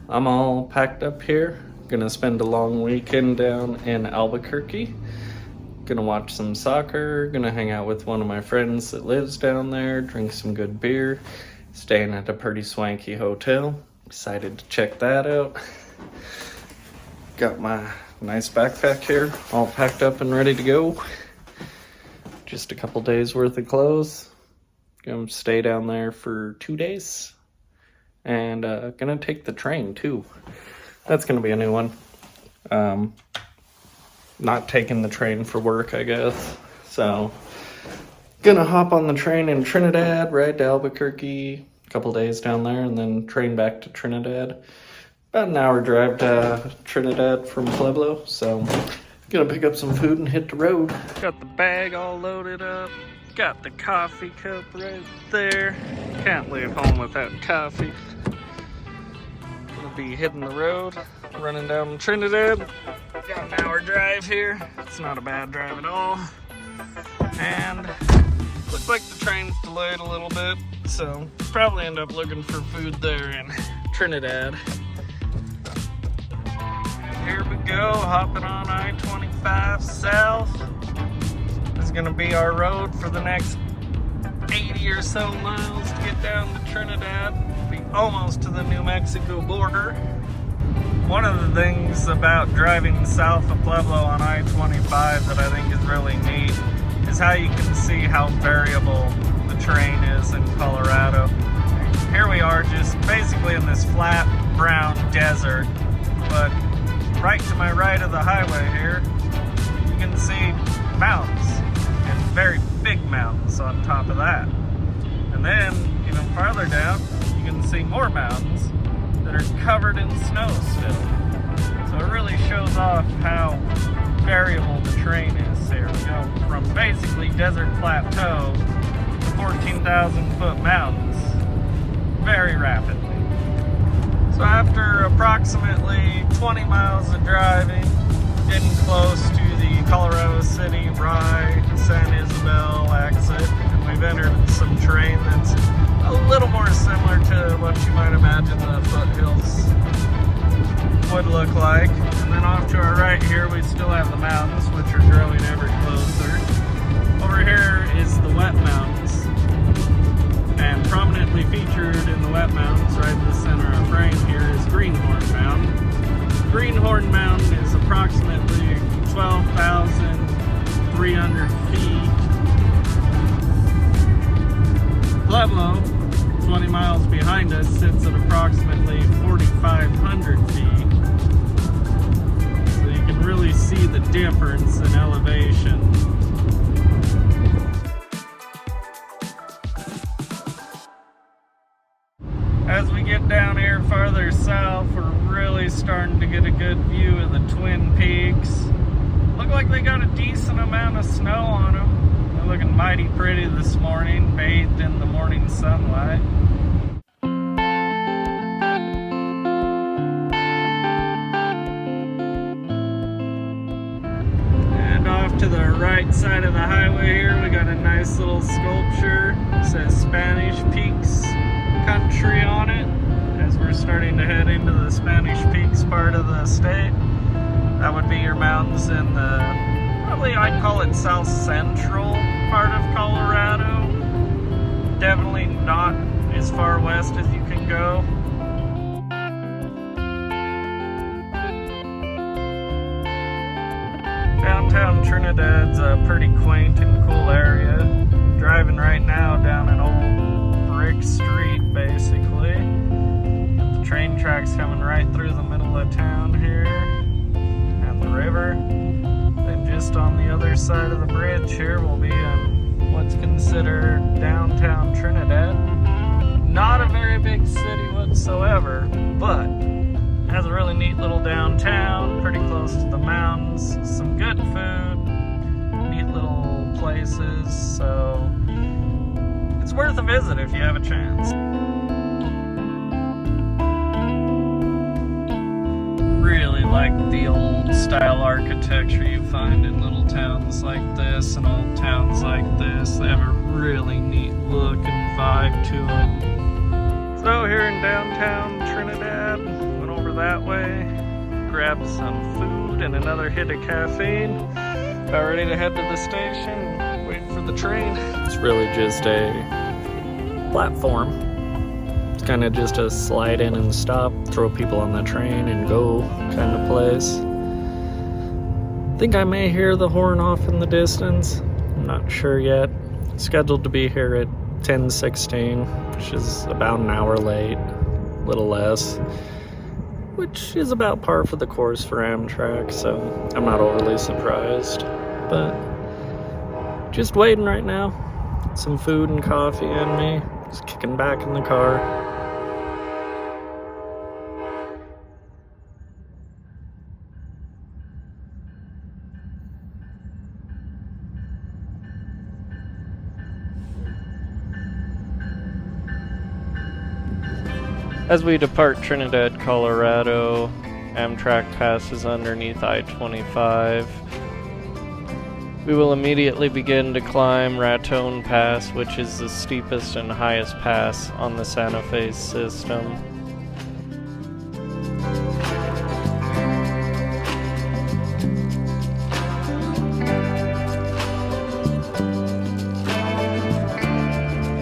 I'm all packed up here. Gonna spend a long weekend down in Albuquerque. Gonna watch some soccer, gonna hang out with one of my friends that lives down there, drink some good beer, staying at a pretty swanky hotel. Excited to check that out. Got my nice backpack here, all packed up and ready to go. Just a couple days worth of clothes. Gonna stay down there for 2 days. And gonna take the train too. That's gonna be a new one. Not taking the train for work, I guess. So gonna hop on the train in Trinidad, ride to Albuquerque, a couple days down there, and then train back to Trinidad. About an hour drive to Trinidad from Pueblo. So gonna pick up some food and hit the road. Got the bag all loaded up. Got the coffee cup right there. Can't leave home without coffee. Gonna be hitting the road, running down Trinidad. Got an hour drive here. It's not a bad drive at all. And looks like the train's delayed a little bit, so probably end up looking for food there in Trinidad. Here we go, hopping on I-25 south. This is gonna be our road for the next 80 or so miles to get down to Trinidad. Be almost to the New Mexico border. One of the things about driving south of Pueblo on I-25 that I think is really neat is how you can see how variable the terrain is in Colorado. Here we are just basically in this flat brown desert, but right to my right of the highway here, you can see mountains, and very big mountains on top of that. And then, even farther down, you can see more mountains that are covered in snow still. So it really shows off how variable the terrain is here. We go from basically desert plateau to 14,000 foot mountains very rapidly. So after approximately 20 miles of driving, getting close to the Colorado City, Rye, San Isabel exit, and we've entered some terrain that's a little more similar to what you might imagine the foothills would look like. And then off to our right here, we still have the mountains, which are growing ever closer. Over here is the wet mountains, and prominently featured in the wet mountains, right in the center of frame here, is Greenhorn Mountain. Greenhorn Mountain is approximately 12,300 feet. Pueblo, 20 miles behind us, sits at approximately 4,500 feet. So you can really see the difference in elevation. As we get down here farther south, we're really starting to get a good view of the Twin Peaks. Look like they got a decent amount of snow on them. They're looking mighty pretty this morning, bathed in the morning sunlight. And off to the right side of the highway here, we got a nice little sculpture. It says Spanish Peaks Country on it, as we're starting to head into the Spanish Peaks part of the state. That would be your mountains in the, probably I'd call it south central part of Colorado. Definitely not as far west as you can go. Downtown Trinidad's a pretty quaint and cool area. Driving right now down an old brick street, basically. Got the train tracks coming right through the middle of town here, and the river. Then just on the other side of the bridge here, we'll be in what's considered downtown Trinidad. Not a very big city whatsoever, but has a really neat little downtown, pretty close to the mountains, some good food, neat little places, so it's worth a visit if you have a chance. Really like the old style architecture you find in little towns like this and old towns like this. They have a really neat look and vibe to it. So here in downtown Trinidad, went over that way, grab some food and another hit of caffeine. About ready to head to the station, wait for the train. It's really just a platform. It's kind of just a slide in and stop, throw people on the train and go kind of place. I think I may hear the horn off in the distance. I'm not sure yet. Scheduled to be here at 10:16, which is about an hour late, a little less, which is about par for the course for Amtrak, so I'm not overly surprised. But just waiting right now. Some food and coffee in me, just kicking back in the car. As we depart Trinidad, Colorado, Amtrak passes underneath I-25. We will immediately begin to climb Raton Pass, which is the steepest and highest pass on the Santa Fe system.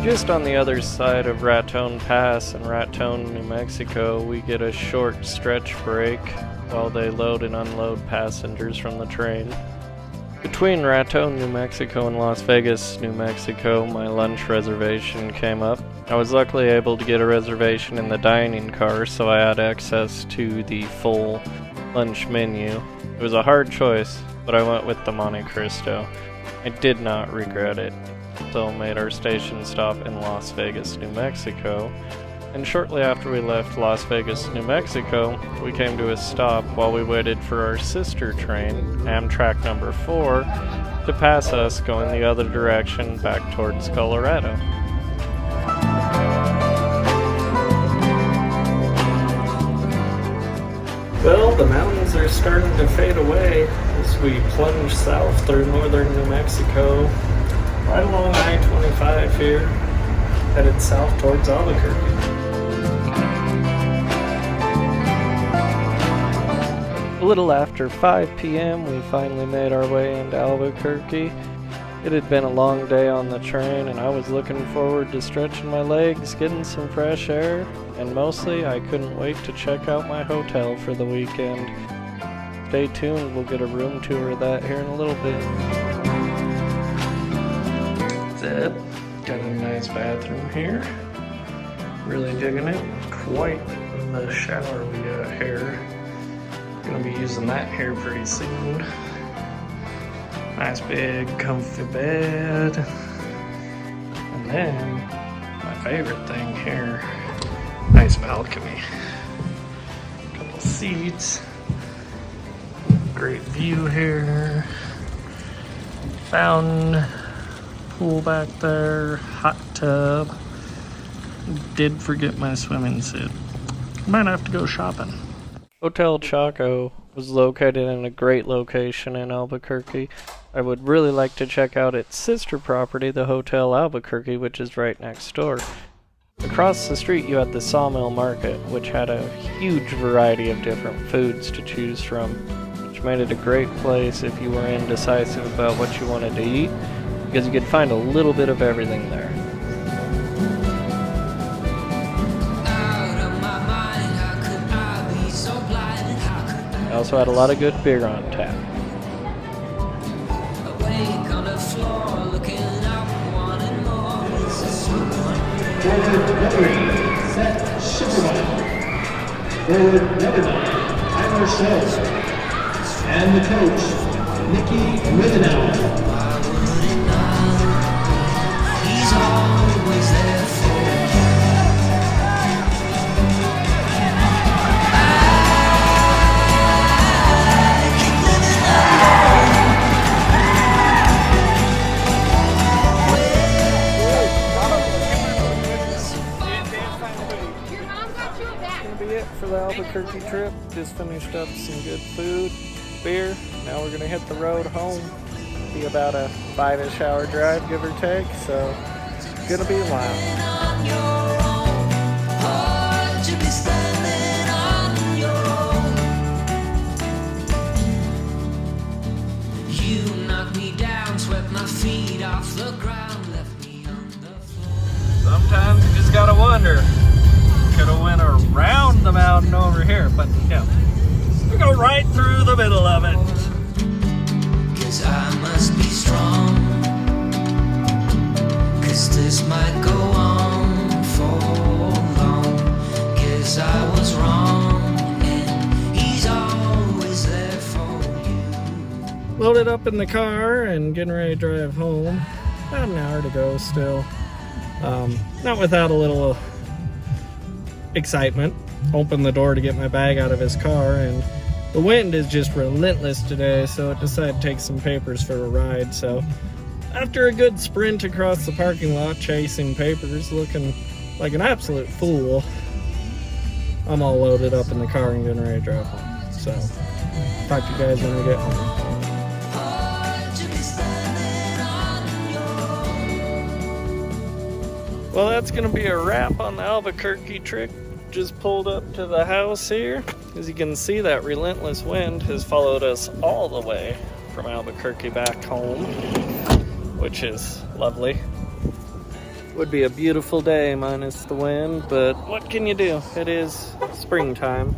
Just on the other side of Raton Pass in Raton, New Mexico, we get a short stretch break while they load and unload passengers from the train. Between Raton, New Mexico and Las Vegas, New Mexico, my lunch reservation came up. I was luckily able to get a reservation in the dining car, so I had access to the full lunch menu. It was a hard choice, but I went with the Monte Cristo. I did not regret it. So made our station stop in Las Vegas, New Mexico, and shortly after we left Las Vegas, New Mexico, we came to a stop while we waited for our sister train, Amtrak number 4, to pass us going the other direction back towards Colorado. Well, the mountains are starting to fade away as we plunge south through northern New Mexico. Right along I-25 here, headed south towards Albuquerque. A little after 5 p.m. we finally made our way into Albuquerque. It had been a long day on the train and I was looking forward to stretching my legs, getting some fresh air, and mostly I couldn't wait to check out my hotel for the weekend. Stay tuned, we'll get a room tour of that here in a little bit. Got a nice bathroom here. Really digging it. Quite the shower we got here. Gonna be using that here pretty soon. Nice big comfy bed. And then my favorite thing here, nice balcony. Couple seats. Great view here. Fountain. Pool back there, hot tub. Did forget my swimming suit. Might have to go shopping. Hotel Chaco was located in a great location in Albuquerque. I would really like to check out its sister property, the Hotel Albuquerque, which is right next door. Across the street you had the Sawmill Market, which had a huge variety of different foods to choose from, which made it a great place if you were indecisive about what you wanted to eat, because you could find a little bit of everything there. I also had a lot of good beer on tap. Set Superman. Forward number 9, Tyler Schultz. And the coach, Nikki Rittenauer. He's always there for you. I keep living Gonna be it for the Albuquerque trip. Just finished up some good food, beer. Now we're gonna hit the road home. Be about a 5-ish hour drive, give or take, so it's gonna be a while. feet off the ground, left me on the floor. Sometimes you just gotta wonder. Could have went around the mountain over here, but yeah, we go right through the middle of it. 'Cause I must be strong, 'cause this might go on for long. 'Cause I was wrong, and he's always there for you. Loaded up in the car and getting ready to drive home. About an hour to go still. Not without a little excitement. Opened the door to get my bag out of his car, and the wind is just relentless today, so it decided to take some papers for a ride. So after a good sprint across the parking lot chasing papers, looking like an absolute fool, I'm all loaded up in the car and getting ready to drive home. So talk to you guys when we get home. Well, that's going to be a wrap on the Albuquerque trip. Just pulled up to the house here. As you can see, that relentless wind has followed us all the way from Albuquerque back home, which is lovely. Would be a beautiful day minus the wind, but what can you do? It is springtime.